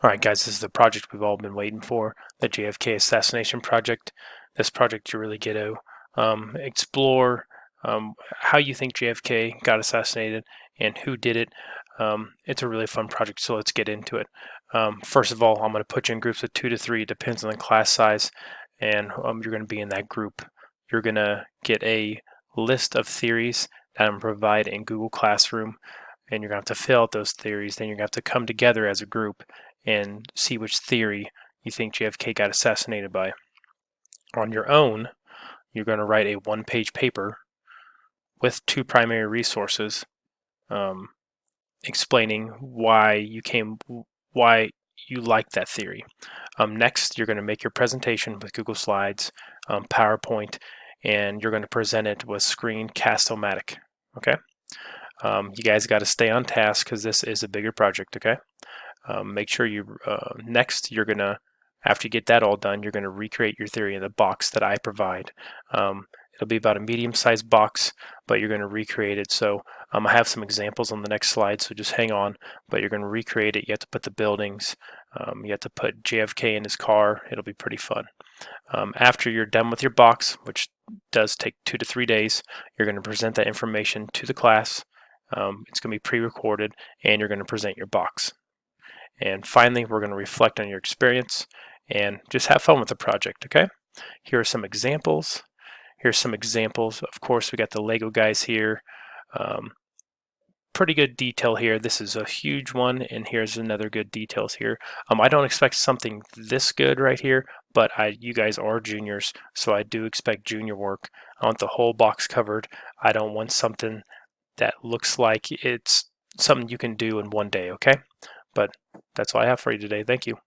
All right, guys, this is the project we've all been waiting for, the JFK assassination project. This project you really get to explore how you think JFK got assassinated and who did it. It's a really fun project, so let's get into it. First of all, I'm going to put you in groups of 2 to 3, depends on the class size, and you're going to be in that group. You're going to get a list of theories that I'm going to provide in Google Classroom, and you're going to have to fill out those theories. Then you're going to have to come together as a group and see which theory you think JFK got assassinated by. On your own, you're going to write a one-page paper with 2 primary resources um, explaining why you like that theory. Next, you're going to make your presentation with Google Slides, PowerPoint, and you're going to present it with Screencast-O-Matic. Okay. You guys got to stay on task because this is a bigger project. Okay. Make sure you next you're gonna, after you get that all done, you're gonna recreate your theory in the box that I provide. It'll be about a medium-sized box, but you're gonna recreate it. So I have some examples on the next slide, so just hang on. But you're gonna recreate it. You have to put the buildings. You have to put JFK in his car. It'll be pretty fun. After you're done with your box, which does take 2 to 3 days, you're going to present that information to the class. It's going to be pre-recorded, and you're going to present your box. And finally, we're going to reflect on your experience and just have fun with the project, okay? Here are some examples. Here's some examples. Of course, we got the Lego guys here. Pretty good detail here. This is a huge one, and here's another good details here. I don't expect something this good right here, but you guys are juniors, so I do expect junior work. I want the whole box covered. I don't want something that looks like it's something you can do in one day, okay? But that's all I have for you today. Thank you.